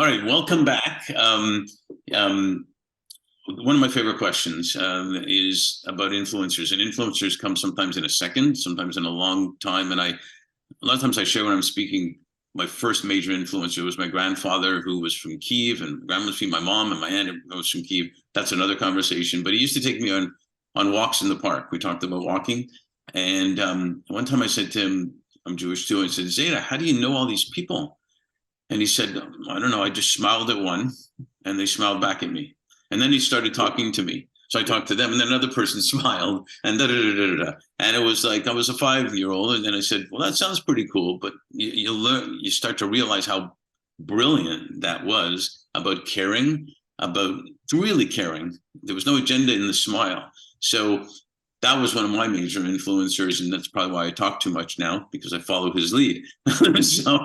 right, welcome back. Um, One of my favorite questions is about influencers, and influencers come sometimes in a second, sometimes in a long time. And a lot of times I share when I'm speaking, my first major influencer was my grandfather, who was from Kiev, and grandma's from my mom, and my aunt was from Kiev. That's another conversation. But he used to take me on walks in the park. We talked about walking, and one time I said to him, "I'm Jewish too." I said, "Zeta, how do you know all these people?" And he said, "I don't know. I just smiled at one and they smiled back at me." And then he started talking to me. So I talked to them, and then another person smiled, and da da da da da. And it was like I was a 5 year old. And then I said, "Well, that sounds pretty cool." But you learn, you start to realize how brilliant that was about caring, about really caring. There was no agenda in the smile. So that was one of my major influencers. And that's probably why I talk too much now, because I follow his lead. so,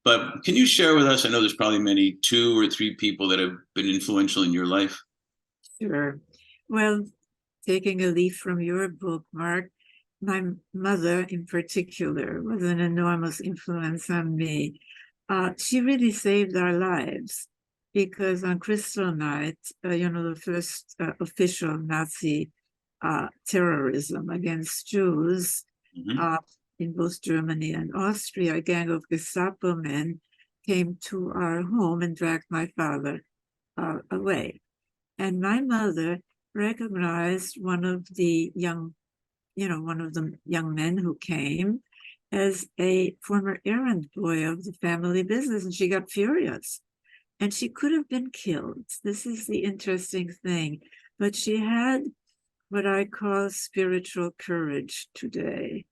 but can you share with us? I know there's probably many, two or three people that have been influential in your life. Sure. Well, taking a leaf from your book, Mark, my mother in particular was an enormous influence on me. She really saved our lives because on Kristallnacht, the first official Nazi terrorism against Jews Mm-hmm. uh, in both Germany and Austria, a gang of Gestapo men came to our home and dragged my father away. And my mother recognized one of the young men who came as a former errand boy of the family business, and she got furious. And she could have been killed. This is the interesting thing. But she had what I call spiritual courage today.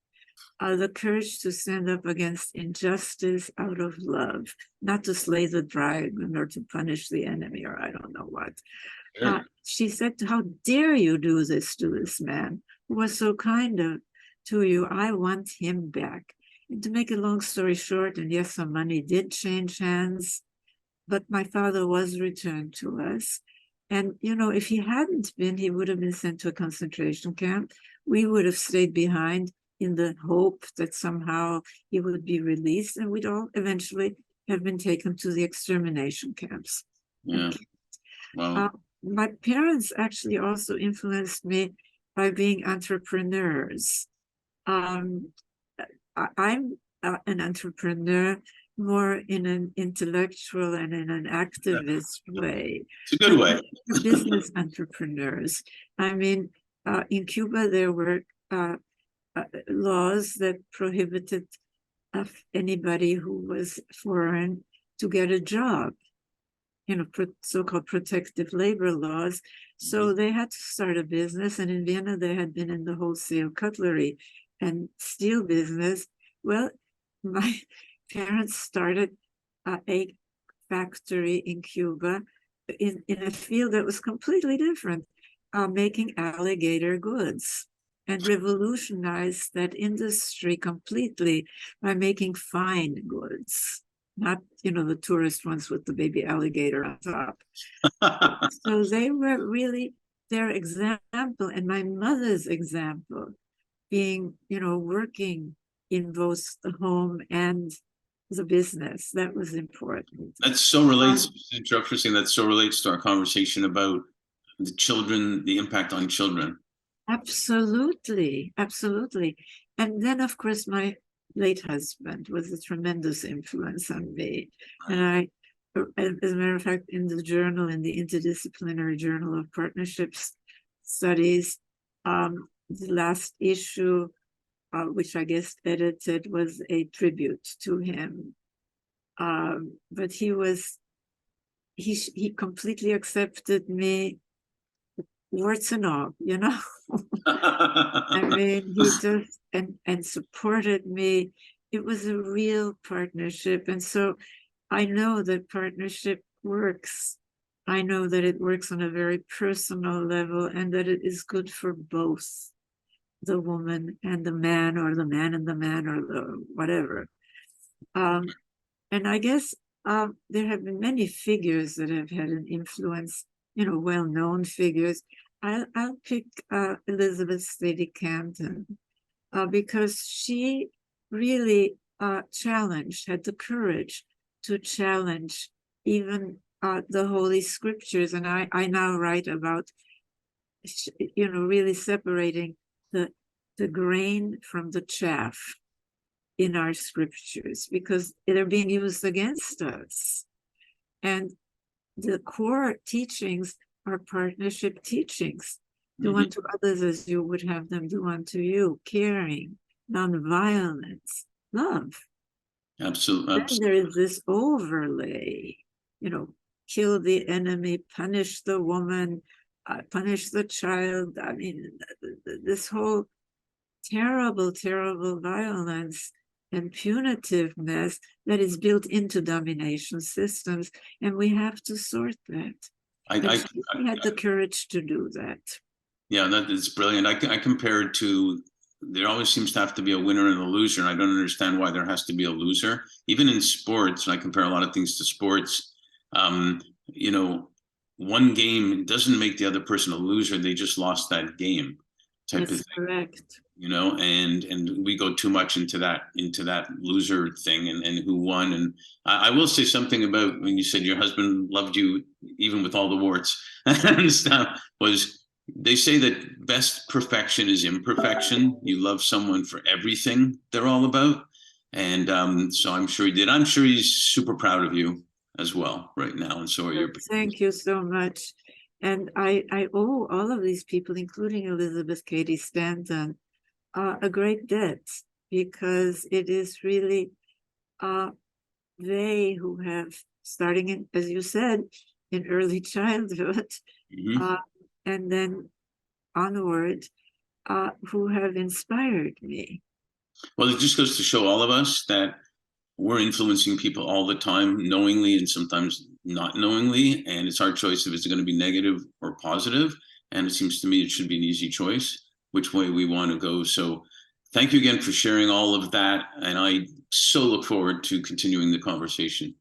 The courage to stand up against injustice out of love, not to slay the dragon or to punish the enemy or I don't know what. Sure. She said, "How dare you do this to this man who was so to you? I want him back." And to make a long story short, and yes, some money did change hands, but my father was returned to us. And, if he hadn't been, he would have been sent to a concentration camp. We would have stayed behind in the hope that somehow he would be released, and we'd all eventually have been taken to the extermination camps. Yeah. Uh, Wow. my parents actually also influenced me by being entrepreneurs. Um, I'm an entrepreneur more in an intellectual and in an activist way, It's a good but way. business entrepreneurs. I mean, in Cuba, there were laws that prohibited anybody who was foreign to get a job, so-called protective labor laws. So they had to start a business. And in Vienna, they had been in the wholesale cutlery and steel business. Well, my parents started a factory in Cuba in a field that was completely different, making alligator goods, and revolutionized that industry completely by making fine goods, not the tourist ones with the baby alligator on top. So they were really their example, and my mother's example being working in both the home and the business. That was important. That so relates, um, interesting, that so relates to our conversation about the children, the impact on children. Absolutely, absolutely. And then, of course, my late husband was a tremendous influence on me. And as a matter of fact, in the journal, in the Interdisciplinary Journal of Partnerships Studies, the last issue, which I guess edited, was a tribute to him. But he completely accepted me, warts and all. I mean, he just and supported me. It was a real partnership. And so I know that partnership works. I know that it works on a very personal level and that it is good for both the woman and the man, or the man and the man, or the whatever. Um, and I guess there have been many figures that have had an influence, well-known figures. I'll pick Elizabeth Stady Canton because she really had the courage to challenge even the Holy Scriptures. And I now write about, really separating the grain from the chaff in our scriptures, because they're being used against us. And the core teachings are partnership teachings. Do Mhm. unto others as you would have them do unto you. Caring, nonviolence, love. Absolutely. Then there is this overlay, kill the enemy, punish the woman, punish the child. I mean, this whole terrible, terrible violence and punitiveness that is built into domination systems. And we have to sort that. I, And I, she had the courage to do that. yeah, that is brilliant. I compare it to, there always seems to have to be a winner and a loser, and I don't understand why there has to be a loser. Even in sports, and I compare a lot of things to sports, um, you know, one game doesn't make the other person a loser. They just lost that game type of That's thing, correct. and we go too much into that loser thing and who won. And I will say something about when you said your husband loved you even with all the warts and stuff, was they say that best perfection is imperfection. You love someone for everything they're all about. And so I'm sure he did. I'm sure he's super proud of you as well right now. And so are your parents. Thank you so much. And I owe all of these people, including Elizabeth Cady Stanton, a great debt, because it is really they who have, starting in, as you said, in early childhood, Mhm. and then onward, who have inspired me. Well, it just goes to show all of us that we're influencing people all the time, knowingly and sometimes not knowingly. And it's our choice if it's going to be negative or positive. And it seems to me it should be an easy choice which way we want to go. So thank you again for sharing all of that. And I so look forward to continuing the conversation.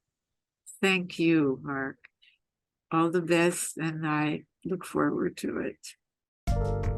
Thank you, Mark. All the best, and I look forward to it.